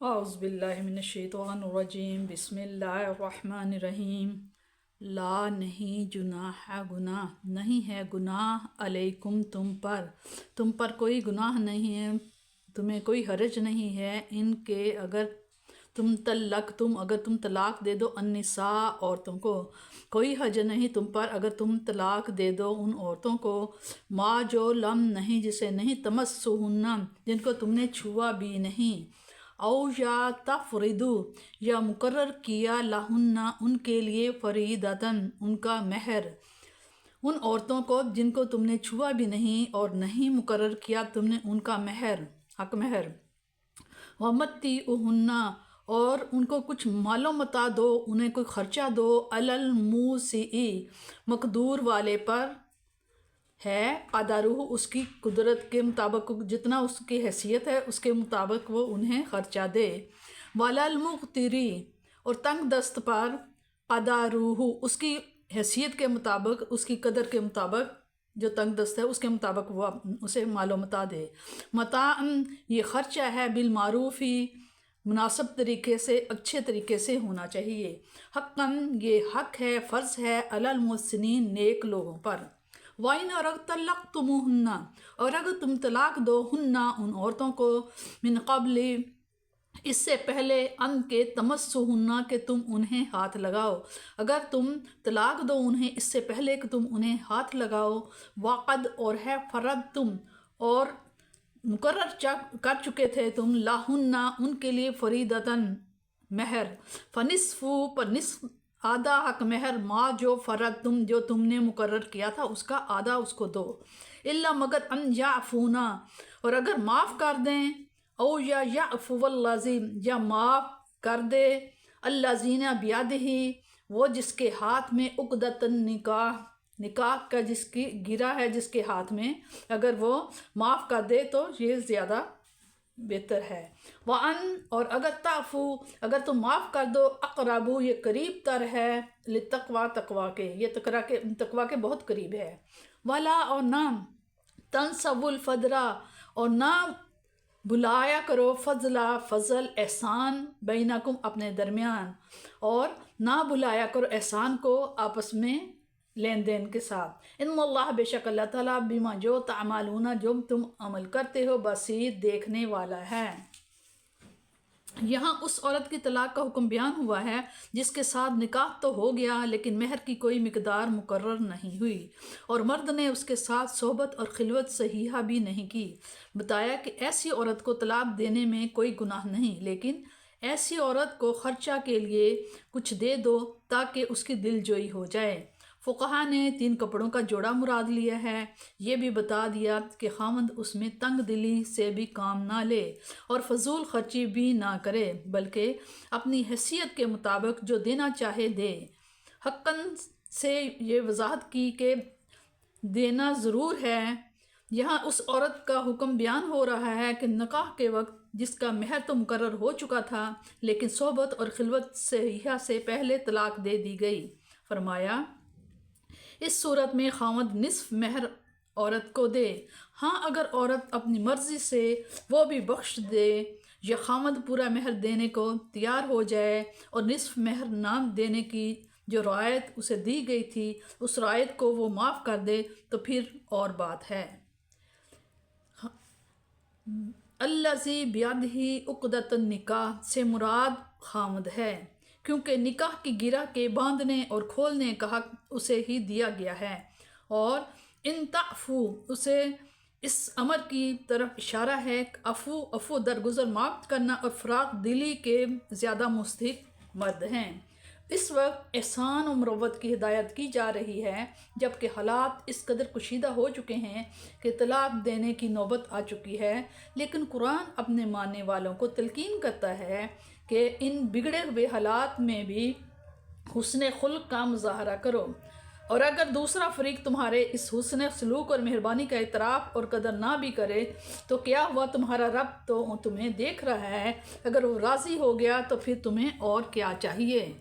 اعوذ باللہ من الشیطان الرجیم بسم اللہ الرحمن الرحیم لا نہیں جناح گناہ نہیں ہے گناہ علیکم تم پر کوئی گناہ نہیں ہے، تمہیں کوئی حرج نہیں ہے ان کے اگر تم طلاق دے دو النساء عورتوں کو، کوئی حرج نہیں تم پر اگر تم طلاق دے دو ان عورتوں کو، ما جو لم نہیں جسے نہیں تمسہن جن کو تم نے چھوا بھی نہیں، او یا تفریدو یا مقرر کیا لہن ان کے لیے فریدتن ان کا مہر، ان عورتوں کو جن کو تم نے چھوا بھی نہیں اور نہیں مقرر کیا تم نے ان کا مہر حق مہر، ومتعوہن اور ان کو کچھ مال و متاع دو، انہیں کوئی خرچہ دو، علی الموسع مقدور والے پر ہے، قدرہ اس کی قدرت کے مطابق جتنا اس کی حیثیت ہے اس کے مطابق وہ انہیں خرچہ دے، وعلی المقتر اور تنگ دست پر قدرہ اس کی حیثیت کے مطابق اس کی قدر کے مطابق جو تنگ دست ہے اس کے مطابق وہ اسے مال و متاع دے، متاعً یہ خرچہ ہے بالمعروف مناسب طریقے سے اچھے طریقے سے ہونا چاہیے، حقاً یہ حق ہے فرض ہے علی المحسنین نیک لوگوں پر، وَإِنْ طَلَّقْتُمُوهُنَّ اور اگر تم طلاق دو ہن ان عورتوں کو، من قبل اس سے پہلے ان کے تمسہن کہ تم انہیں ہاتھ لگاؤ، اگر تم طلاق دو انہیں اس سے پہلے کہ تم انہیں ہاتھ لگاؤ، وقد اور ہے فرضتم اور مقرر کر چکے تھے تم لہن ان کے لیے فریدتن مہر، فنصف پر نصف آدھا حق مہر ما جو فرضتم جو تم نے مقرر کیا تھا اس کا آدھا اس کو دو، الا مگر ان یعفونا اور اگر معاف کر دیں، او یا یعفو الذی یا معاف کر دے الذین بیدہ وہ جس کے ہاتھ میں عقدۃ النکاح نکاح کا جس کی گرا ہے جس کے ہاتھ میں، اگر وہ معاف کر دے تو یہ زیادہ بہتر ہے، وَأَن اور اگر تعفو اگر تم معاف کر دو اقرب یہ قریب تر ہے للتقوی تقوی کے، یہ تقوی کے بہت قریب ہے، ولا اور نہ تنسوا الفضل اور نہ بلایا کرو فضل احسان بینکم اپنے درمیان، اور نہ بلایا کرو احسان کو آپس میں لین دین کے ساتھ، ان اللہ بے شک اللہ تعالیٰ بما جو تعملون جو تم عمل کرتے ہو بصیر دیکھنے والا ہے۔ یہاں اس عورت کی طلاق کا حکم بیان ہوا ہے جس کے ساتھ نکاح تو ہو گیا لیکن مہر کی کوئی مقدار مقرر نہیں ہوئی اور مرد نے اس کے ساتھ صحبت اور خلوت صحیحہ بھی نہیں کی، بتایا کہ ایسی عورت کو طلاق دینے میں کوئی گناہ نہیں، لیکن ایسی عورت کو خرچہ کے لیے کچھ دے دو تاکہ اس کی دل جوئی ہو جائے، فقہا نے 3 کپڑوں کا جوڑا مراد لیا ہے، یہ بھی بتا دیا کہ خامند اس میں تنگ دلی سے بھی کام نہ لے اور فضول خرچی بھی نہ کرے بلکہ اپنی حیثیت کے مطابق جو دینا چاہے دے، حقاً سے یہ وضاحت کی کہ دینا ضرور ہے، یہاں اس عورت کا حکم بیان ہو رہا ہے کہ نکاح کے وقت جس کا مہر تو مقرر ہو چکا تھا لیکن صحبت اور خلوت صحیحہ سے پہلے طلاق دے دی گئی، فرمایا اس صورت میں خامد نصف مہر عورت کو دے، ہاں اگر عورت اپنی مرضی سے وہ بھی بخش دے یا خامد پورا مہر دینے کو تیار ہو جائے اور نصف مہر نہ دینے کی جو رعایت اسے دی گئی تھی اس رعایت کو وہ معاف کر دے تو پھر اور بات ہے، الذی بیدہ عقدۃ النکاح سے مراد خامد ہے کیونکہ نکاح کی گرہ کے باندھنے اور کھولنے کا حق اسے ہی دیا گیا ہے، اور ان تعفو اسے اس امر کی طرف اشارہ ہے کہ عفو درگزر معاف کرنا اور فراق دلی کے زیادہ مستحق مرد ہیں، اس وقت احسان و مروت کی ہدایت کی جا رہی ہے جبکہ حالات اس قدر کشیدہ ہو چکے ہیں کہ طلاق دینے کی نوبت آ چکی ہے، لیکن قرآن اپنے ماننے والوں کو تلقین کرتا ہے کہ ان بگڑے ہوئے حالات میں بھی حسن خلق کا مظاہرہ کرو، اور اگر دوسرا فریق تمہارے اس حسن سلوک اور مہربانی کا اعتراف اور قدر نہ بھی کرے تو کیا ہوا تمہارا رب تو تمہیں دیکھ رہا ہے، اگر وہ راضی ہو گیا تو پھر تمہیں اور کیا چاہیے۔